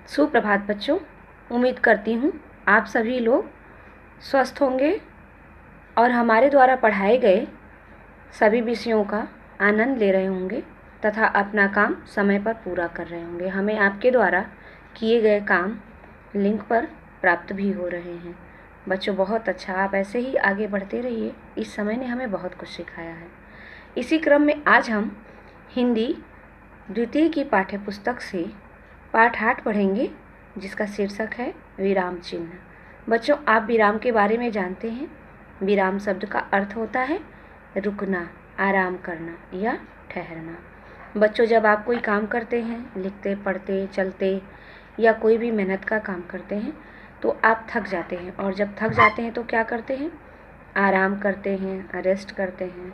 सुप्रभात बच्चों। उम्मीद करती हूँ आप सभी लोग स्वस्थ होंगे और हमारे द्वारा पढ़ाए गए सभी विषयों का आनंद ले रहे होंगे तथा अपना काम समय पर पूरा कर रहे होंगे। हमें आपके द्वारा किए गए काम लिंक पर प्राप्त भी हो रहे हैं। बच्चों बहुत अच्छा, आप ऐसे ही आगे बढ़ते रहिए। इस समय ने हमें बहुत कुछ सिखाया है। इसी क्रम में आज हम हिंदी द्वितीय की पाठ्य पुस्तक से पाठ 8 पढ़ेंगे, जिसका शीर्षक है विराम चिन्ह। बच्चों, आप विराम के बारे में जानते हैं। विराम शब्द का अर्थ होता है रुकना, आराम करना या ठहरना। बच्चों, जब आप कोई काम करते हैं, लिखते, पढ़ते, चलते या कोई भी मेहनत का काम करते हैं तो आप थक जाते हैं, और जब थक जाते हैं तो क्या करते हैं? आराम करते हैं, रेस्ट करते हैं,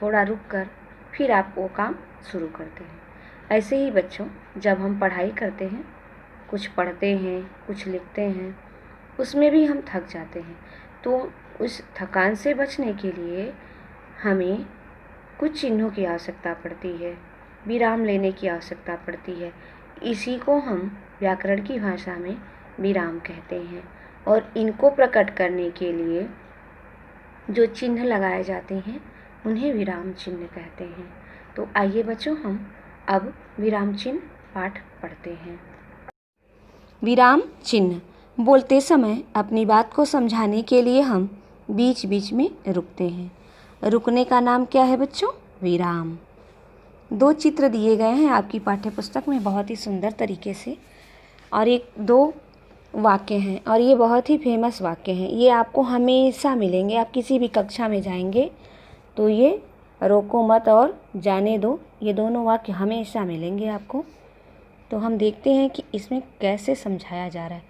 थोड़ा रुक कर फिर आप वो काम शुरू करते हैं। ऐसे ही बच्चों, जब हम पढ़ाई करते हैं, कुछ पढ़ते हैं, कुछ लिखते हैं, उसमें भी हम थक जाते हैं, तो उस थकान से बचने के लिए हमें कुछ चिन्हों की आवश्यकता पड़ती है, विराम लेने की आवश्यकता पड़ती है। इसी को हम व्याकरण की भाषा में विराम कहते हैं, और इनको प्रकट करने के लिए जो चिन्ह लगाए जाते हैं उन्हें विराम चिन्ह कहते हैं। तो आइए बच्चों, हम अब विराम चिन्ह पाठ पढ़ते हैं। विराम चिन्ह बोलते समय अपनी बात को समझाने के लिए हम बीच बीच में रुकते हैं। रुकने का नाम क्या है बच्चों? विराम। 2 चित्र दिए गए हैं आपकी पाठ्य पुस्तक में बहुत ही सुंदर तरीके से, और 2 वाक्य हैं, और ये बहुत ही फेमस वाक्य हैं। ये आपको हमेशा मिलेंगे। आप किसी भी कक्षा में जाएंगे तो ये रोको मत और जाने दो, ये दोनों वाक्य हमेशा मिलेंगे आपको। तो हम देखते हैं कि इसमें कैसे समझाया जा रहा है।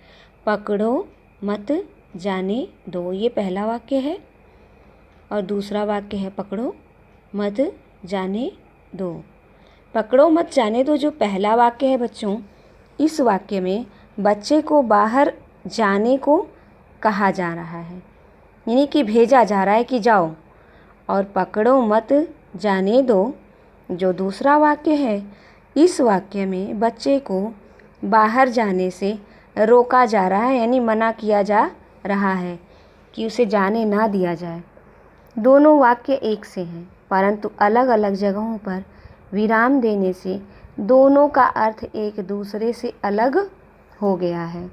पकड़ो मत जाने दो, ये पहला वाक्य है, और दूसरा वाक्य है पकड़ो मत जाने दो। पकड़ो मत जाने दो जो पहला वाक्य है बच्चों, इस वाक्य में बच्चे को बाहर जाने को कहा जा रहा है, यानी कि भेजा जा रहा है कि जाओ। और पकड़ो मत जाने दो जो दूसरा वाक्य है, इस वाक्य में बच्चे को बाहर जाने से रोका जा रहा है, यानी मना किया जा रहा है कि उसे जाने ना दिया जाए। दोनों वाक्य एक से हैं, परंतु अलग अलग जगहों पर विराम देने से दोनों का अर्थ एक दूसरे से अलग हो गया है।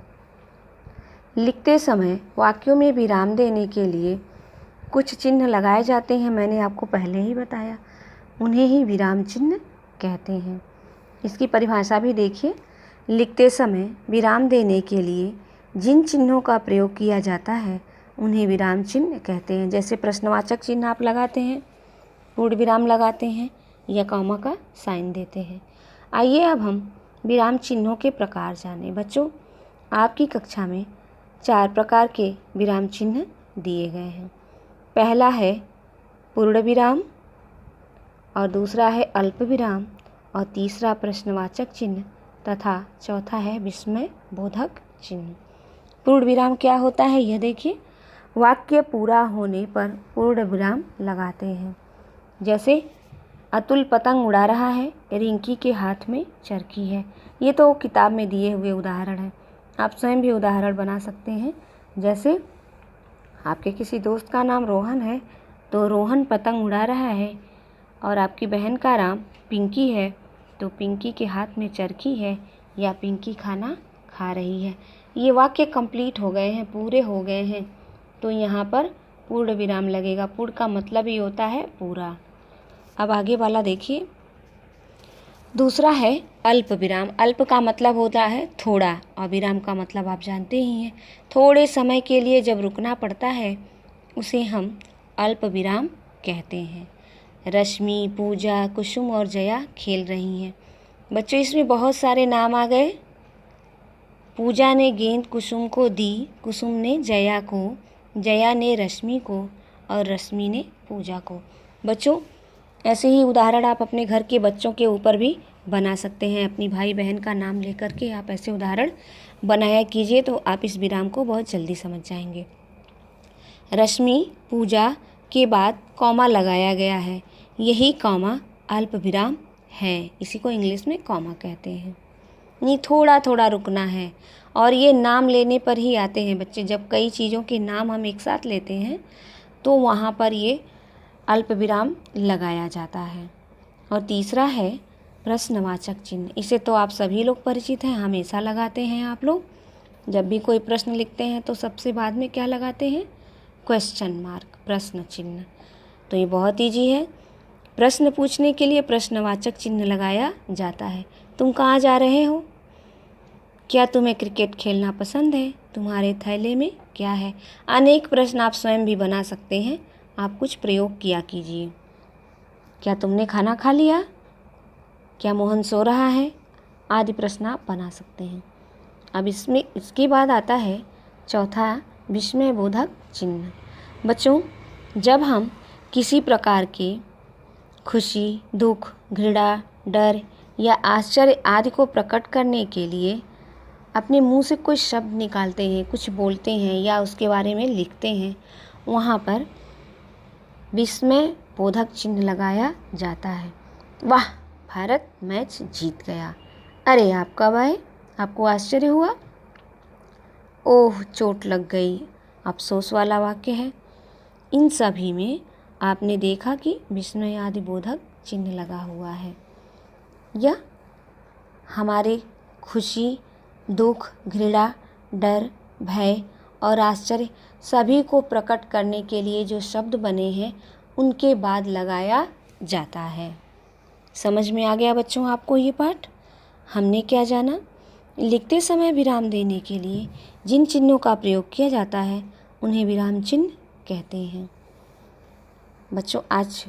लिखते समय वाक्यों में विराम देने के लिए कुछ चिन्ह लगाए जाते हैं, मैंने आपको पहले ही बताया, उन्हें ही विराम चिन्ह कहते हैं। इसकी परिभाषा भी देखिए। लिखते समय विराम देने के लिए जिन चिन्हों का प्रयोग किया जाता है उन्हें विराम चिन्ह कहते हैं। जैसे प्रश्नवाचक चिन्ह आप लगाते हैं, पूर्ण विराम लगाते हैं, या कॉमा का साइन देते हैं। आइए अब हम विराम चिन्हों के प्रकार जानें। बच्चों, आपकी कक्षा में 4 प्रकार के विराम चिन्ह दिए गए हैं। पहला है पूर्ण विराम, और दूसरा है अल्प विराम, और तीसरा प्रश्नवाचक चिन्ह, तथा चौथा है विस्मय बोधक चिन्ह। पूर्ण विराम क्या होता है यह देखिए। वाक्य पूरा होने पर पूर्ण विराम लगाते हैं। जैसे अतुल पतंग उड़ा रहा है, रिंकी के हाथ में चरखी है। ये तो किताब में दिए हुए उदाहरण हैं, आप स्वयं भी उदाहरण बना सकते हैं। जैसे आपके किसी दोस्त का नाम रोहन है तो रोहन पतंग उड़ा रहा है, और आपकी बहन का नाम पिंकी है तो पिंकी के हाथ में चरखी है, या पिंकी खाना खा रही है। ये वाक्य कंप्लीट हो गए हैं, पूरे हो गए हैं, तो यहाँ पर पूर्ण विराम लगेगा। पूर्ण का मतलब ही होता है पूरा। अब आगे वाला देखिए। दूसरा है अल्प विराम। अल्प का मतलब होता है थोड़ा, और विराम का मतलब आप जानते ही हैं, थोड़े समय के लिए जब रुकना पड़ता है उसे हम अल्प विराम कहते हैं। रश्मि, पूजा, कुसुम और जया खेल रही हैं। बच्चों, इसमें बहुत सारे नाम आ गए। पूजा ने गेंद कुसुम को दी, कुसुम ने जया को, जया ने रश्मि को, और रश्मि ने पूजा को। बच्चों, ऐसे ही उदाहरण आप अपने घर के बच्चों के ऊपर भी बना सकते हैं। अपनी भाई बहन का नाम लेकर के आप ऐसे उदाहरण बनाया कीजिए, तो आप इस विराम को बहुत जल्दी समझ जाएंगे। रश्मि, पूजा के बाद कॉमा लगाया गया है, यही कॉमा अल्प विराम है। इसी को इंग्लिश में कॉमा कहते हैं। नहीं, थोड़ा थोड़ा रुकना है। और ये नाम लेने पर ही आते हैं बच्चे। जब कई चीज़ों के नाम हम एक साथ लेते हैं तो वहाँ पर ये अल्प विराम लगाया जाता है। और तीसरा है प्रश्नवाचक चिन्ह। इसे तो आप सभी लोग परिचित हैं, हमेशा लगाते हैं आप लोग। जब भी कोई प्रश्न लिखते हैं तो सबसे बाद में क्या लगाते हैं? क्वेश्चन मार्क, प्रश्न चिन्ह। तो ये बहुत ईजी है। प्रश्न पूछने के लिए प्रश्नवाचक चिन्ह लगाया जाता है। तुम कहाँ जा रहे हो? क्या तुम्हें क्रिकेट खेलना पसंद है? तुम्हारे थैले में क्या है? अनेक प्रश्न आप स्वयं भी बना सकते हैं। आप कुछ प्रयोग किया कीजिए। क्या तुमने खाना खा लिया? क्या मोहन सो रहा है? आदि प्रश्न आप बना सकते हैं। अब इसके बाद आता है चौथा विस्मयबोधक चिन्ह। बच्चों, जब हम किसी प्रकार के खुशी, दुख, घृणा, डर या आश्चर्य आदि को प्रकट करने के लिए अपने मुंह से कोई शब्द निकालते हैं, कुछ बोलते हैं या उसके बारे में लिखते हैं, वहाँ पर विस्मयबोधक चिन्ह लगाया जाता है। वाह, भारत मैच जीत गया। अरे आप कब आए? आपको आश्चर्य हुआ? ओह, चोट लग गई। अफसोस वाला वाक्य है। इन सभी में आपने देखा कि विस्मय आदि बोधक चिन्ह लगा हुआ है। यह हमारे खुशी, दुख, घृणा, डर, भय और आश्चर्य सभी को प्रकट करने के लिए जो शब्द बने हैं उनके बाद लगाया जाता है। समझ में आ गया बच्चों आपको ये पाठ? हमने क्या जाना? लिखते समय विराम देने के लिए जिन चिन्हों का प्रयोग किया जाता है उन्हें विराम चिन्ह कहते हैं। बच्चों, आज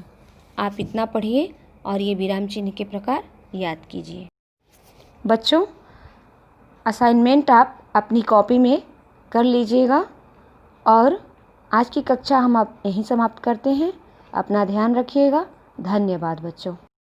आप इतना पढ़िए और ये विराम चिन्ह के प्रकार याद कीजिए। बच्चों, असाइनमेंट आप अपनी कॉपी में कर लीजिएगा और आज की कक्षा हम आप यहीं समाप्त करते हैं। अपना ध्यान रखिएगा। धन्यवाद बच्चों।